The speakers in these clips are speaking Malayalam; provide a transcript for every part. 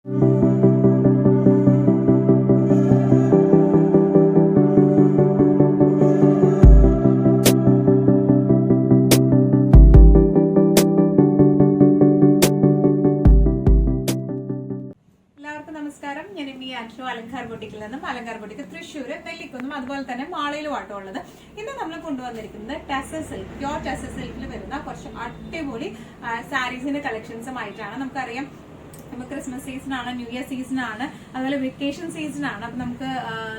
നമസ്കാരം. ഞാൻ അൻഷു അലങ്കാർ ബൊട്ടിക്കിൽ നിന്നും. അലങ്കാർ ബൊട്ടിക്ക് തൃശ്ശൂര് നെല്ലിക്കുന്നും അതുപോലെ തന്നെ മാളയിലും ആട്ടോ ഉള്ളത്. ഇന്ന് നമ്മൾ കൊണ്ടുവന്നിരിക്കുന്നത് ടസർ സിൽക്ക്, പ്യോർ ടസർ സിൽക്കിൽ വരുന്ന കുറച്ച് അടിപൊളി സാരീസിന്റെ കളക്ഷൻസുമായിട്ടാണ്. നമുക്കറിയാം ക്രിസ്മസ് സീസൺ ആണ്, ന്യൂ ഇയർ സീസൺ ആണ്, അതുപോലെ വെക്കേഷൻ സീസൺ ആണ്. അപ്പൊ നമുക്ക്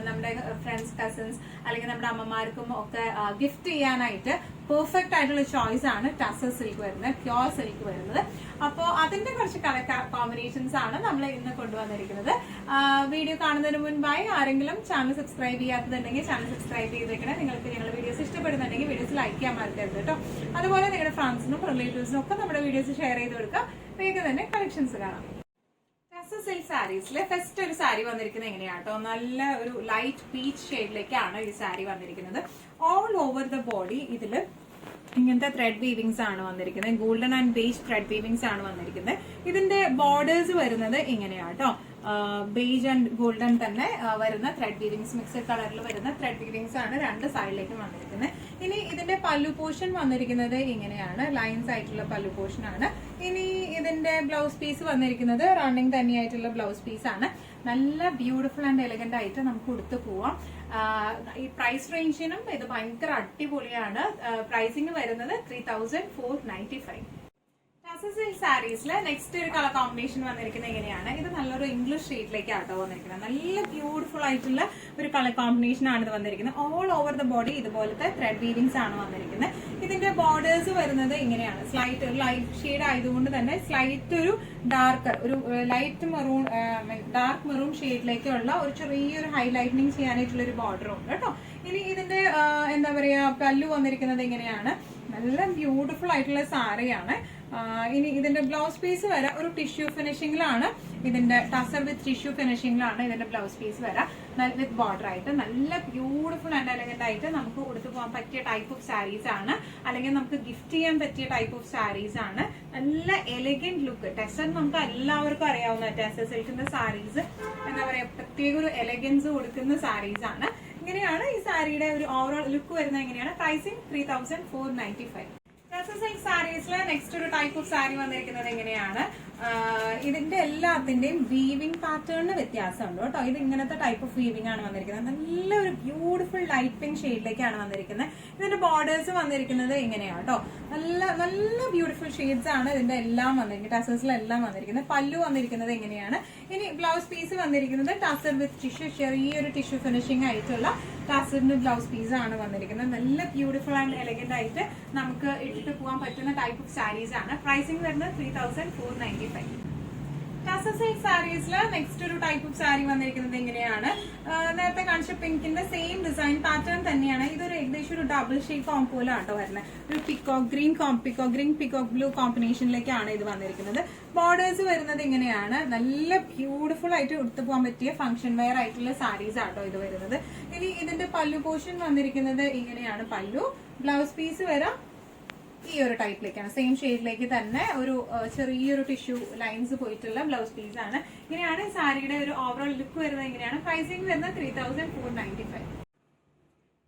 നമ്മുടെ ഫ്രണ്ട്സ്, കസിൻസ് അല്ലെങ്കിൽ നമ്മുടെ അമ്മമാർക്കും ഒക്കെ ഗിഫ്റ്റ് ചെയ്യാനായിട്ട് പെർഫെക്റ്റ് ആയിട്ടുള്ള ചോയ്സ് ആണ് ടസർ സിൽക്ക് വരുന്നത്, പ്യോർ സിൽക്ക് വരുന്നത്. അപ്പോൾ അതിന്റെ കുറച്ച് കളർ കോമ്പിനേഷൻസ് ആണ് നമ്മൾ ഇന്ന് കൊണ്ടുവന്നിരിക്കുന്നത്. വീഡിയോ കാണുന്നതിന് മുൻപായി ആരെങ്കിലും ചാനൽ സബ്സ്ക്രൈബ് ചെയ്യാത്തതുണ്ടെങ്കിൽ ചാനൽ സബ്സ്ക്രൈബ് ചെയ്തേക്കണേ. നിങ്ങൾക്ക് ഞങ്ങളുടെ വീഡിയോസ് ഇഷ്ടപ്പെടുന്നുണ്ടെങ്കിൽ വീഡിയോസ് ലൈക്ക് ചെയ്യാൻ മറക്കരുത് കേട്ടോ. അതുപോലെ നിങ്ങളുടെ ഫ്രണ്ട്സിനും റിലേറ്റീവ്സിനും ഒക്കെ നമ്മുടെ വീഡിയോസ് ഷെയർ ചെയ്ത് കൊടുക്കുക. വേഗം തന്നെ കളക്ഷൻസ് കാണാം. സിൽക്ക് സാരീസിലെ ഫസ്റ്റ് ഒരു സാരി വന്നിരിക്കുന്നത് എങ്ങനെയാട്ടോ, നല്ല ഒരു ലൈറ്റ് പീച്ച് ഷെയ്ഡിലേക്കാണ് ഈ സാരി വന്നിരിക്കുന്നത്. ഓൾ ഓവർ ദ ബോഡി ഇതില് ഇങ്ങനത്തെ ത്രെഡ് വീവിങ്സ് ആണ് വന്നിരിക്കുന്നത്. Golden and beige thread weavings ആണ് വന്നിരിക്കുന്നത്. ഇതിന്റെ ബോർഡേഴ്സ് വരുന്നത് ഇങ്ങനെയാട്ടോ, ബേജ് ആൻഡ് ഗോൾഡൻ തന്നെ വരുന്ന ത്രെഡ് വീവിങ്സ്, മിക്സഡ് കളറിൽ വരുന്ന ത്രെഡ് വീവിങ്സ് ആണ് രണ്ട് സൈഡിലേക്കും വന്നിരിക്കുന്നത്. ഇനി ഇതിന്റെ പല്ലു പോർഷൻ വന്നിരിക്കുന്നത് ഇങ്ങനെയാണ്, ലൈൻസ് ആയിട്ടുള്ള പല്ലു പോർഷൻ ആണ്. ഇനി ഇതിന്റെ ബ്ലൗസ് പീസ് വന്നിരിക്കുന്നത് റണ്ണിങ് തന്നെയായിട്ടുള്ള ബ്ലൗസ് പീസ് ആണ്. നല്ല ബ്യൂട്ടിഫുൾ ആൻഡ് എലഗന്റ് ആയിട്ട് നമുക്ക് കൊടുത്തു പോവാം. ഈ പ്രൈസ് റേഞ്ചിനും ഇത് ഭയങ്കര അടിപൊളിയാണ്. പ്രൈസിങ് വരുന്നത് 3495. സിൽക്ക് സാരീസില് നെക്സ്റ്റ് ഒരു കളർ കോമ്പിനേഷൻ വന്നിരിക്കുന്നത് എങ്ങനെയാണ്, ഇത് നല്ലൊരു ഇംഗ്ലീഷ് ഷെയ്ഡിലേക്ക് ആട്ടോ വന്നിരിക്കുന്നത്. നല്ല ബ്യൂട്ടിഫുൾ ആയിട്ടുള്ള ഒരു കളർ കോമ്പിനേഷൻ ആണ് ഇത് വന്നിരിക്കുന്നത്. ഓൾ ഓവർ ദ ബോഡി ഇതുപോലത്തെ ത്രെഡ് വീവിങ്സ് ആണ് വന്നിരിക്കുന്നത്. ഇതിന്റെ ബോർഡേഴ്സ് വരുന്നത് ഇങ്ങനെയാണ്, സ്ലൈറ്റ് ഒരു ലൈറ്റ് ഷെയ്ഡ് ആയതുകൊണ്ട് തന്നെ സ്ലൈറ്റ് ഒരു ഡാർക്ക്, ഒരു ലൈറ്റ് മെറൂൺ, ഡാർക്ക് മെറൂൺ ഷെയ്ഡിലേക്കുള്ള ഒരു ചെറിയൊരു ഹൈലൈറ്റനിങ് ചെയ്യാനായിട്ടുള്ള ഒരു ബോർഡറും ഉണ്ട് കേട്ടോ. ഇനി ഇതിന്റെ എന്താ പറയാ, പല്ലു വന്നിരിക്കുന്നത് ഇങ്ങനെയാണ്, നല്ല ബ്യൂട്ടിഫുൾ ആയിട്ടുള്ള സാരിയാണ്. ഇനി ഇതിന്റെ ബ്ലൗസ് പീസ് വരെ ഒരു ടിഷ്യൂ ഫിനിഷിംഗിലാണ്, ഇതിന്റെ ടസർ വിത്ത് ടിഷ്യൂ ഫിനിഷിംഗിലാണ് ഇതിന്റെ ബ്ലൗസ് പീസ് വരെ വിത്ത് ബോർഡർ ആയിട്ട്. നല്ല ബ്യൂട്ടിഫുൾ ആൻഡ് എലഗന്റ് ആയിട്ട് നമുക്ക് കൊടുത്തു പോകാൻ പറ്റിയ ടൈപ്പ് ഓഫ് സാരീസ് ആണ്, അല്ലെങ്കിൽ നമുക്ക് ഗിഫ്റ്റ് ചെയ്യാൻ പറ്റിയ ടൈപ്പ് ഓഫ് സാരീസ് ആണ്. നല്ല എലഗന്റ് ലുക്ക്. ടസർ നമുക്ക് എല്ലാവർക്കും അറിയാവുന്ന ടസർ സിൽക്കിന്റെ സാരീസ് എന്താ പറയാ, പ്രത്യേക ഒരു എലഗൻസ് കൊടുക്കുന്ന സാരീസ് ആണ്. ഇങ്ങനെയാണ് ഈ സാരിയുടെ ഒരു ഓവറോൾ ലുക്ക് വരുന്നത്. എങ്ങനെയാണ്, പ്രൈസിങ് 3495. ടസർ സിൽക്ക് സാരീസിലെ നെക്സ്റ്റ് ഒരു ടൈപ്പ് ഓഫ് സാരി വന്നിരിക്കുന്നത് എങ്ങനെയാണ്, ഇതിന്റെ എല്ലാത്തിന്റെയും വീവിംഗ് പാറ്റേണിന് വ്യത്യാസമുണ്ട് കേട്ടോ. ഇത് ഇങ്ങനത്തെ ടൈപ്പ് ഓഫ് വീവിംഗ് ആണ് വന്നിരിക്കുന്നത്. നല്ലൊരു ബ്യൂട്ടിഫുൾ ലൈറ്റ് പിങ്ക് ഷെയ്ഡിലേക്കാണ് വന്നിരിക്കുന്നത്. ഇതിന്റെ ബോർഡേഴ്സ് വന്നിരിക്കുന്നത് ഇങ്ങനെയാണ് കേട്ടോ, നല്ല നല്ല ബ്യൂട്ടിഫുൾ ഷെയ്ഡ്സ് ആണ് ഇതിന്റെ എല്ലാം വന്നിരിക്കുന്നത്, ടസേഴ്സിലെല്ലാം വന്നിരിക്കുന്നത്. പല്ലു വന്നിരിക്കുന്നത് എങ്ങനെയാണ്. ഇനി ബ്ലൗസ് പീസ് വന്നിരിക്കുന്നത് ടസർ വിത്ത് ടിഷ്യൂ, ചെറിയൊരു ടിഷ്യൂ ഫിനിഷിംഗ് ആയിട്ടുള്ള ടസറിന്റെ ബ്ലൗസ് പീസ് ആണ് വന്നിരിക്കുന്നത്. നല്ല ബ്യൂട്ടിഫുൾ ആൻഡ് എലഗന്റ് ആയിട്ട് നമുക്ക് ഇട്ടിട്ട് പോകാൻ പറ്റുന്ന ടൈപ്പ് ഓഫ് സാരീസ് ആണ്. പ്രൈസിംഗ് വരുന്നത് 3495. ടസർ സിൽക്ക് സാരീസില് നെക്സ്റ്റ് ഒരു ടൈപ്പ് ഓഫ് സാരി വന്നിരിക്കുന്നത് എങ്ങനെയാണ്, നേരത്തെ കാണിച്ച പിങ്കിന്റെ സെയിം ഡിസൈൻ പാറ്റേൺ തന്നെയാണ്. ഇതൊരു ഏകദേശം ഒരു ഡബിൾ ഷെയ്ഡ് കോംപോലാണ് കേട്ടോ വരുന്നത്. ഒരു പിക്കോക്ക് ഗ്രീൻ, പിക്കോക്ക് ബ്ലൂ കോമ്പിനേഷനിലേക്കാണ് ഇത് വന്നിരിക്കുന്നത്. ബോർഡേഴ്സ് വരുന്നത് ഇങ്ങനെയാണ്, നല്ല ബ്യൂട്ടിഫുൾ ആയിട്ട് എടുത്തു പോകാൻ പറ്റിയ ഫംഗ്ഷൻ വെയർ ആയിട്ടുള്ള സാരീസ് ആട്ടോ ഇത് വരുന്നത്. ഇനി ഇതിന്റെ പല്ലു പോർഷൻ വന്നിരിക്കുന്നത് ഇങ്ങനെയാണ്, പല്ലു ബ്ലൗസ് പീസ് വരാം ഈ ഒരു ടൈപ്പിലേക്കാണ്, സെയിം ഷെയ്ഡിലേക്ക് തന്നെ ഒരു ചെറിയൊരു ടിഷ്യൂ ലൈൻസ് പോയിട്ടുള്ള ബ്ലൗസ് പീസ് ആണ്. ഇങ്ങനെയാണ് സാരിയുടെ ഒരു ഓവറോൾ ലുക്ക് വരുന്നത്. ഇങ്ങനെയാണ് പ്രൈസിംഗ് വരുന്നത് 3495.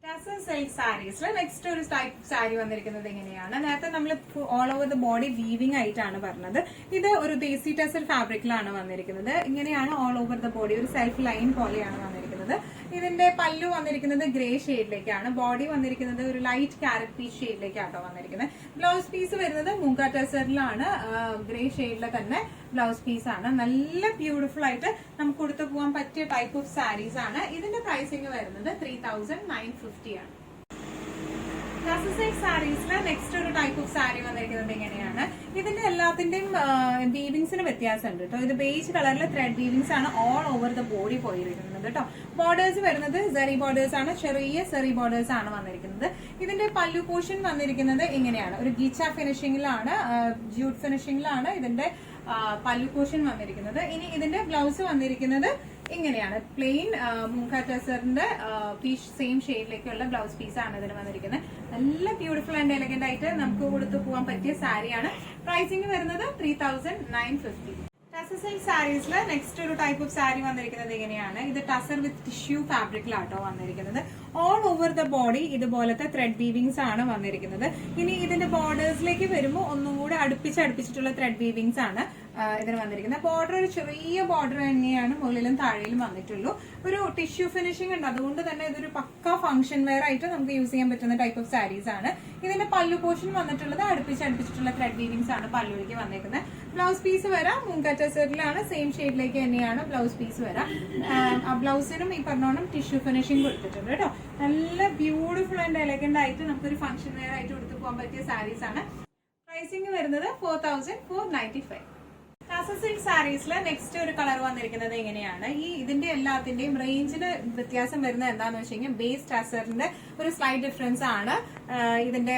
ടസർ സിൽക്ക് സാരീസിൽ നെക്സ്റ്റ് ഒരു ടൈപ്പ് സാരി വന്നിരിക്കുന്നത് എങ്ങനെയാണ്, നേരത്തെ നമ്മൾ all over the body weaving ആയിട്ടാണ് പറഞ്ഞത്. ഇത് ഒരു ദേസി ടസർ ഫാബ്രിക്കിലാണ് വന്നിരിക്കുന്നത്. ഇങ്ങനെയാണ് ഓൾ ഓവർ ദ ബോഡി, ഒരു സെൽഫ് ലൈൻ പോലെയാണ് വന്നിരിക്കുന്നത്. ഇതിന്റെ പല്ലു വന്നിരിക്കുന്നത് ഗ്രേ ഷെയ്ഡിലേക്കാണ്, ബോഡി വന്നിരിക്കുന്നത് ഒരു ലൈറ്റ് ക്യാരറ്റ് പീച്ച് ഷെയ്ഡിലേക്കാട്ടോ വന്നിരിക്കുന്നത്. ബ്ലൗസ് പീസ് വരുന്നത് മൂങ്ക ടസറിലാണ്, ഗ്രേ ഷെയ്ഡിലെ തന്നെ ബ്ലൗസ് പീസ് ആണ്. നല്ല ബ്യൂട്ടിഫുൾ ആയിട്ട് നമുക്ക് കൊടുത്തു പോകാൻ പറ്റിയ ടൈപ്പ് ഓഫ് സാരീസ് ആണ്. ഇതിന്റെ പ്രൈസിംഗ് വരുന്നത് 3950 ആണ്. ടസർ സിൽക്ക് സാരീസിലെ നെക്സ്റ്റ് ഒരു ടൈപ്പ് ഓഫ് സാരി വന്നിരിക്കുന്നത് എങ്ങനെയാണ്, ഇതിന്റെ എല്ലാത്തിന്റെയും വീവിങ്സിന് വ്യത്യാസമുണ്ട് കേട്ടോ. ഇത് ബേജ് കളറിലെ ത്രെഡ് വീവിങ്സ് ആണ് ഓൾ ഓവർ ദ ബോഡി പോയിരിക്കുന്നത് കേട്ടോ. ബോർഡേഴ്സ് വരുന്നത് സെറി ബോർഡേഴ്സ് ആണ്, ചെറിയ സെറി ബോർഡേഴ്സ് ആണ് വന്നിരിക്കുന്നത്. ഇതിന്റെ പല്ലു പോർഷൻ വന്നിരിക്കുന്നത് ഇങ്ങനെയാണ്, ഒരു ഗീച്ച ഫിനിഷിംഗിലാണ്, ജ്യൂട്ട് ഫിനിഷിംഗിലാണ് ഇതിന്റെ പല്ലു പോർഷൻ വന്നിരിക്കുന്നത്. ഇനി ഇതിന്റെ ബ്ലൗസ് വന്നിരിക്കുന്നത് ഇങ്ങനെയാണ്, പ്ലെയിൻ മൂങ്ക ടസറിന്റെ പീച്ച് സെയിം ഷെയ്ഡിലേക്കുള്ള ബ്ലൗസ് പീസ് ആണ് ഇതിന് വന്നിരിക്കുന്നത്. നല്ല ബ്യൂട്ടിഫുൾ ആൻഡ് എലഗന്റ് ആയിട്ട് നമുക്ക് കൊടുത്തു പോകാൻ പറ്റിയ സാരിയാണ്. പ്രൈസിംഗ് വരുന്നത് 3950. സിൽക്ക് സാരീസിൽ നെക്സ്റ്റ് ഒരു ടൈപ്പ് ഓഫ് സാരി വന്നിരിക്കുന്നത് എങ്ങനെയാണ്, ഇത് ടസർ വിത്ത് ടിഷ്യൂ ഫാബ്രിക്കിലാട്ടോ വന്നിരിക്കുന്നത്. ഓൾ ഓവർ ദ ബോഡി ഇതുപോലത്തെ ത്രെഡ് വീവിങ്സ് ആണ് വന്നിരിക്കുന്നത്. ഇനി ഇതിന്റെ ബോർഡേഴ്സിലേക്ക് വരുമ്പോൾ ഒന്നും കൂടെ അടുപ്പിച്ചിട്ടുള്ള ത്രെഡ് വീവിങ്സ് ആണ് ഇതിന് വന്നിരിക്കുന്നത്. ബോർഡർ ഒരു ചെറിയ ബോർഡർ തന്നെയാണ് മുകളിലും താഴെയിലും വന്നിട്ടുള്ളൂ. ഒരു ടിഷ്യൂ ഫിനിഷിംഗ് ഉണ്ട്, അതുകൊണ്ട് തന്നെ ഇതൊരു പക്ക ഫംഗ്ഷൻ വെയർ ആയിട്ട് നമുക്ക് യൂസ് ചെയ്യാൻ പറ്റുന്ന ടൈപ്പ് ഓഫ് സാരീസ് ആണ്. ഇതിന്റെ പല്ലു പോർഷൻ വന്നിട്ടുള്ളത് അടുപ്പിച്ചിട്ടുള്ള ത്രെഡ് വീവിങ്സ് ആണ് പല്ലുവിലേക്ക് വന്നിരിക്കുന്നത്. ബ്ലൗസ് പീസ് വരാം മൂങ്കറ്റസറിലാണ്, സെയിം ഷെയ്ഡിലേക്ക് തന്നെയാണ് ബ്ലൗസ് പീസ് വരാം. ആ ബ്ലൗസിനും ഈ പറഞ്ഞോണം ടിഷ്യൂ ഫിനിഷിംഗ് കൊടുത്തിട്ടുണ്ട് കേട്ടോ. നല്ല ബ്യൂട്ടിഫുൾ ആൻഡ് എലഗന്റ് ആയിട്ട് നമുക്കൊരു ഫംഗ്ഷൻ വെയർ ആയിട്ട് എടുത്തു പോകാൻ പറ്റിയ സാരീസ് ആണ്. പ്രൈസിംഗ് വരുന്നത് 4495. ടസർ സിൽക്ക് സാരീസിൽ നെക്സ്റ്റ് ഒരു കളർ വന്നിരിക്കുന്നത് എങ്ങനെയാണ്, ഈ ഇതിന്റെ എല്ലാത്തിന്റെയും റേഞ്ചിന് വ്യത്യാസം വരുന്നത് എന്താന്ന് വെച്ച് കഴിഞ്ഞാൽ ബേസ് ടസറിന്റെ ഒരു സ്ലൈറ്റ് ഡിഫറൻസ് ആണ് ഇതിന്റെ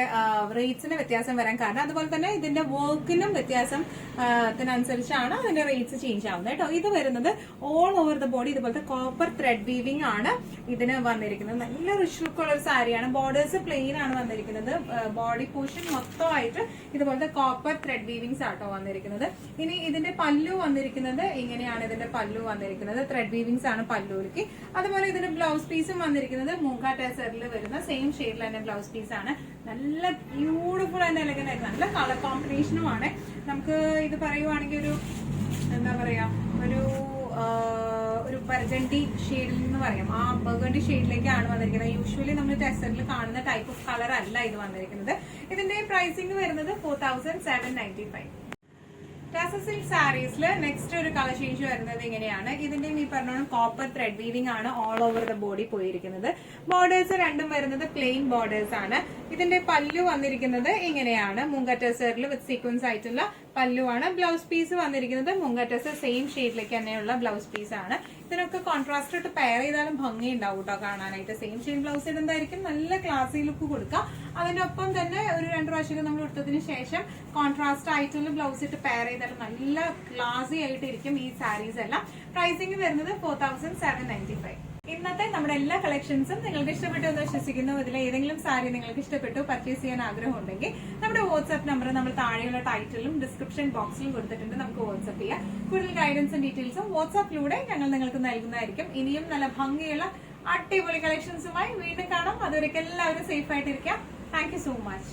റേറ്റ്സിന് വ്യത്യാസം വരാൻ കാരണം. അതുപോലെ തന്നെ ഇതിന്റെ വർക്കിനും വ്യത്യാസത്തിനനുസരിച്ചാണ് അതിന്റെ റേറ്റ്സ് ചേഞ്ച് ആവുന്നത് കേട്ടോ. ഇത് വരുന്നത് ഓൾ ഓവർ ദ ബോഡി ഇതുപോലത്തെ കോപ്പർ ത്രെഡ് വീവിംഗ് ആണ് ഇതിന് വന്നിരിക്കുന്നത്. നല്ല റിച്ച് ലുക്ക് ഉള്ള ഒരു സാരിയാണ്. ബോർഡേഴ്സ് പ്ലെയിൻ ആണ് വന്നിരിക്കുന്നത്. ബോഡി പോർഷൻ മൊത്തമായിട്ട് ഇതുപോലത്തെ കോപ്പർ ത്രെഡ് വീവിങ്സ് ആട്ടോ വന്നിരിക്കുന്നത്. ഇനി ഇതിന്റെ പല്ലു വന്നിരിക്കുന്നത് ഇങ്ങനെയാണ്. ഇതിന്റെ പല്ലു വന്നിരിക്കുന്നത് ത്രെഡ് വീവിങ്സ് ആണ് പല്ലുവിലേക്ക്. അതുപോലെ ഇതിന്റെ ബ്ലൗസ് പീസും വന്നിരിക്കുന്നത് മൂങ്ക ടെസറിൽ വരുന്ന സെയിം ഷെയ്ഡിൽ തന്നെ ബ്ലൗസ് പീസ് ആണ്. നല്ല ബ്യൂട്ടിഫുൾ ആൻഡ് എലഗന്റ് ആയിട്ട് നല്ല കളർ കോമ്പിനേഷനുമാണ്. നമുക്ക് ഇത് പറയുവാണെങ്കിൽ ഒരു എന്താ പറയാ ഒരു ബർഗണ്ടി ഷെയ്ഡിൽ നിന്ന് പറയാം, ആ ബർഗണ്ടി ഷെയ്ഡിലേക്കാണ് വന്നിരിക്കുന്നത്. യൂഷ്വലി നമ്മൾ ടെസറിൽ കാണുന്ന ടൈപ്പ് ഓഫ് കളർ അല്ല ഇത് വന്നിരിക്കുന്നത്. ഇതിന്റെ പ്രൈസിംഗ് വരുന്നത് 4795. ടസർ സിൽക്ക് സാരീസിൽ നെക്സ്റ്റ് ഒരു കളർ ചേഞ്ച് വരുന്നത് ഇങ്ങനെയാണ്. ഇതിന്റെയും ഈ പറഞ്ഞ കോപ്പർ ത്രെഡ് വീവിംഗ് ആണ് ഓൾ ഓവർ ദ ബോഡി പോയിരിക്കുന്നത്. ബോർഡേഴ്സ് രണ്ടും വരുന്നത് പ്ലെയിൻ ബോർഡേഴ്സ് ആണ്. ഇതിന്റെ പല്ലു വന്നിരിക്കുന്നത് ഇങ്ങനെയാണ്. മൂങ്ക ടെസറിൽ വിത്ത് സീക്വൻസ് ആയിട്ടുള്ള പല്ലുവാണ്. ബ്ലൗസ് പീസ് വന്നിരിക്കുന്നത് മൂങ്ക ടെസർ സെയിം ഷെയ്ഡിലേക്ക് തന്നെയുള്ള ബ്ലൗസ് പീസ് ആണ്. ഇതിനൊക്കെ കോൺട്രാസ്റ്റ് ഇട്ട് പെയർ ചെയ്താലും ഭംഗി ഉണ്ടാവും കേട്ടോ കാണാനായിട്ട്. സെയിം ഷെയ്ഡ് ബ്ലൗസ് ഇടുന്നതായിരിക്കും നല്ല ക്ലാസി ലുക്ക് കൊടുക്കുക. അതിനൊപ്പം തന്നെ ഒരു 2 പ്രാവശ്യം നമ്മൾ എടുത്തതിന് ശേഷം കോൺട്രാസ്റ്റ് ആയിട്ടുള്ള ബ്ലൗസ് ഇട്ട് പെയർ ചെയ്താലും നല്ല ക്ലാസി ആയിട്ടിരിക്കും ഈ സാരീസ് എല്ലാം. പ്രൈസിംഗ് വരുന്നത് 4795. ഇന്നത്തെ നമ്മുടെ എല്ലാ കളക്ഷൻസും നിങ്ങൾക്ക് ഇഷ്ടപ്പെട്ടു എന്ന് വിശ്വസിക്കുന്നു. ഇതിൽ ഏതെങ്കിലും സാരി നിങ്ങൾക്ക് ഇഷ്ടപ്പെട്ടു പർച്ചേസ് ചെയ്യാൻ ആഗ്രഹം ഉണ്ടെങ്കിൽ നമ്മുടെ വാട്സ്ആപ്പ് നമ്പർ നമ്മൾ താഴെയുള്ള ടൈറ്റിലും ഡിസ്ക്രിപ്ഷൻ ബോക്സിലും കൊടുത്തിട്ടുണ്ട്. നമുക്ക് വാട്സ്ആപ്പ് ചെയ്യാം. കൂടുതൽ ഗൈഡൻസും ഡീറ്റെയിൽസും വാട്സ്ആപ്പിലൂടെ ഞങ്ങൾ നിങ്ങൾക്ക് നൽകുന്നതായിരിക്കും. ഇനിയും നല്ല ഭംഗിയുള്ള അടിപൊളി കളക്ഷൻസുമായി വീണ്ടും കാണാം. അതുവരെയ്ക്ക് എല്ലാവരും സേഫ് ആയിട്ടിരിക്കാം. Thank you so much.